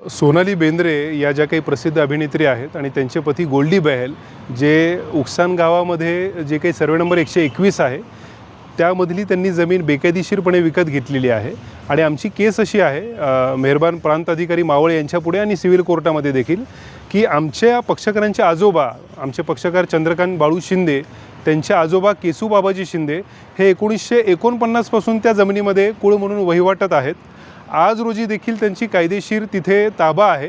सोनाली बेंद्रे या ज्या काही प्रसिद्ध अभिनेत्री आहेत आणि त्यांचे पती गोल्डी बहल जे उकसान गावामध्ये जे काही सर्वे नंबर 121 आहे त्यामधली त्यांनी जमीन बेकायदेशीरपणे विकत घेतलेली आहे आणि आमची केस अशी आहे मेहरबान प्रांत अधिकारी मावळ यांच्यापुढे आणि सिव्हिल कोर्टामध्ये देखील की आमच्या पक्षकारांचे आजोबा आमचे पक्षकार चंद्रकांत बाळू शिंदे त्यांचे आजोबा केसू बाबाजी शिंदे हे 1949 पासून त्या जमिनीमध्ये कुळ म्हणून वहिवाटत आहेत। आज रोजी देखील त्यांची कायदेशीर तिथे ताबा आहे।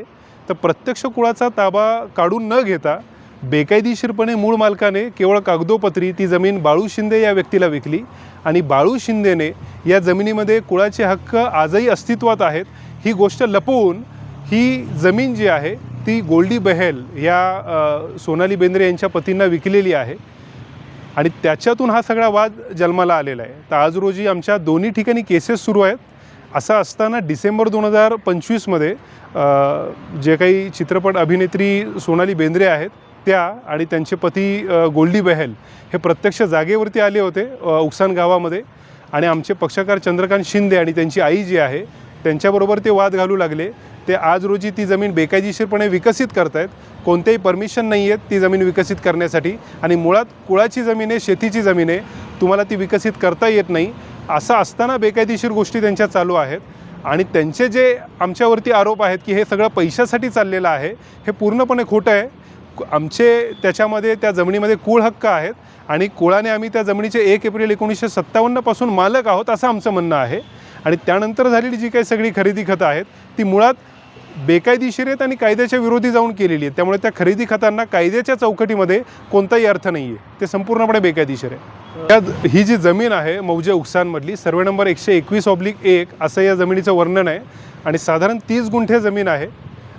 तर प्रत्यक्ष कुळाचा ताबा काढून न घेता बेकायदेशीरपणे मूळ मालकाने केवळ कागदोपत्री ती जमीन बाळू शिंदे या व्यक्तीला विकली आणि बाळू शिंदेने या जमिनीमध्ये कुळाचे हक्क आजही अस्तित्वात आहेत ही गोष्ट लपवून ही जमीन जी आहे ती गोल्डी बहल या सोनाली बेंद्रे यांच्या पतींना विकलेली आहे आणि त्याच्यातून हा सगळा वाद जन्माला आलेला आहे। तर आज रोजी आमच्या दोन्ही ठिकाणी केसेस सुरू आहेत। असं असताना डिसेंबर 2025 मध्ये जे काही चित्रपट अभिनेत्री सोनाली बेंद्रे आहेत त्या आणि त्यांचे पती गोल्डी बहल हे प्रत्यक्ष जागेवरती आले होते उकसान गावामध्ये आणि आमचे पक्षकार चंद्रकांत शिंदे आणि त्यांची आई जी आहे त्यांच्याबरोबर ते वाद घालू लागले। ते आज रोजी ती जमीन बेकायदेशीरपणे विकसित करतायत। कोणतेही परमिशन नाही आहेत ती जमीन विकसित करण्यासाठी आणि मुळात कुळाची जमीन आहे, शेतीची जमीन आहे, तुम्हाला ती विकसित करता येत नाही। असं असताना बेकायदेशीर गोष्टी त्यांच्या चालू आहेत आणि त्यांचे जे आमच्यावरती आरोप आहेत की हे सगळं पैशासाठी चाललेलं आहे हे पूर्णपणे खोटं आहे। आमचे त्याच्यामध्ये त्या जमिनीमध्ये कुळ हक्क आहेत आणि कुळाने आम्ही त्या जमिनीचे 1 एप्रिल 1957 पासून मालक आहोत असं आमचं म्हणणं आहे आणि त्यानंतर झालेली जी काही सगळी खरेदी खतं आहेत ती मुळात बेकायदेशीर आहेत आणि कायद्याच्या विरोधी जाऊन केलेली आहेत। त्यामुळे त्या खरेदी खतांना कायद्याच्या चौकटीमध्ये कोणताही अर्थ नाही आहे, ते संपूर्णपणे बेकायदेशीर आहे। ही जी जमीन आहे मौजे उकसानमधली सर्वे नंबर 121/1 असं या जमिनीचं वर्णन आहे आणि साधारण 30 गुंठे जमीन आहे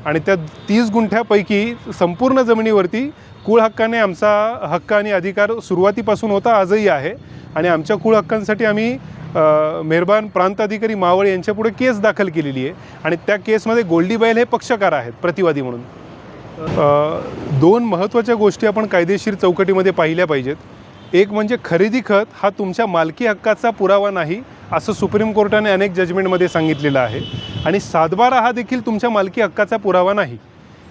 आणि त्या 30 गुंठ्यापैकी संपूर्ण जमिनीवरती कुळ हक्काने आमचा हक्क आणि अधिकार सुरुवातीपासून होता, आजही आहे आणि आमच्या कुळ हक्कांसाठी आम्ही मेहरबान प्रांत अधिकारी मावळ यांच्यापुढे केस दाखल केलेली आहे आणि त्या केसमध्ये गोल्डी बहल हे पक्षकार आहेत प्रतिवादी म्हणून। दोन महत्त्वाच्या गोष्टी आपण कायदेशीर चौकटीमध्ये पाहिल्या पाहिजेत। एक म्हणजे खरेदी खत हा तुमच्या मालकी हक्काचा पुरावा नाही असं सुप्रीम कोर्टाने अनेक जजमेंटमध्ये सांगितलेलं आहे आणि 7/12 हा देखील तुमच्या मालकी हक्काचा पुरावा नाही।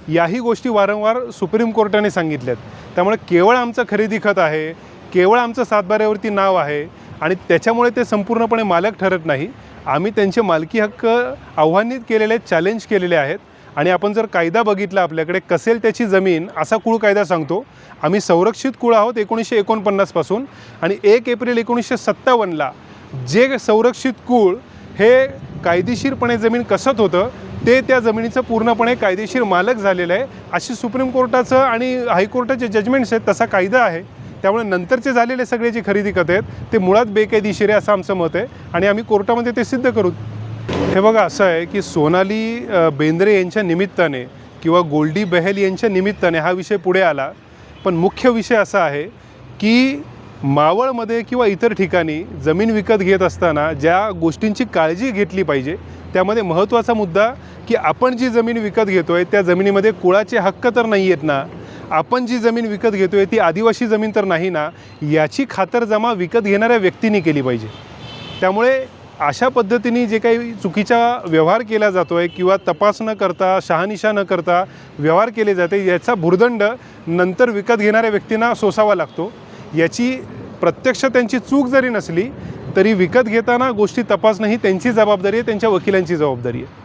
याही गोष्टी वारंवार सुप्रीम कोर्टाने सांगितल्यात। त्यामुळे केवळ आमचं खरेदी खत आहे, केवळ आमचं 7/12वरती नाव आहे आणि त्याच्यामुळे ते संपूर्णपणे मालक ठरत नाही। आम्ही त्यांचे मालकी हक्क आव्हानित केलेले आहेत, चॅलेंज केलेले आहेत आणि आपण जर कायदा बघितला आपल्याकडे कसेल त्याची जमीन असा कुळ कायदा सांगतो। आम्ही संरक्षित कुळ आहोत 1949 पासून आणि 1 एप्रिल 1957ला जे संरक्षित कुळ हे कायदेशीरपणे जमीन कसत होतं ते त्या जमिनीचं पूर्णपणे कायदेशीर मालक झालेलं आहे अशी सुप्रीम कोर्टाचं आणि हायकोर्टाचे जजमेंट्स आहेत, तसा कायदा आहे। त्यामुळे नंतरचे झालेले सगळे जे खरेदी खत आहेत ते मुळात बेकायदेशीर आहे असं आमचं मत आहे आणि आम्ही कोर्टामध्ये ते सिद्ध करू। हे बघा असं आहे की सोनाली बेंद्रे यांच्या निमित्ताने किंवा गोल्डी बहल यांच्या निमित्ताने हा विषय पुढे आला, पण मुख्य विषय असा आहे की मावळमध्ये किंवा इतर ठिकाणी जमीन विकत घेत असताना ज्या गोष्टींची काळजी घेतली पाहिजे त्यामध्ये महत्त्वाचा मुद्दा की आपण जी जमीन विकत घेतो आहे त्या जमिनीमध्ये कुळाचे हक्क तर नाही आहेत ना, आपण जी जमीन विकत घेतो आहे ती आदिवासी जमीन तर नाही ना, याची खातरजमा विकत घेणाऱ्या व्यक्तींनी केली पाहिजे। त्यामुळे अशा पद्धतीने जे काही चुकीचा व्यवहार केला जातो आहे किंवा तपास न करता शहानिशा न करता व्यवहार केले जाते याचा भुर्दंड नंतर विकत घेणाऱ्या व्यक्तींना सोसावा लागतो। याची प्रत्यक्ष त्यांची चूक जरी नसली तरी विकत घेताना गोष्टी तपासणं ही त्यांची जबाबदारी आहे, त्यांच्या वकिलांची जबाबदारी आहे।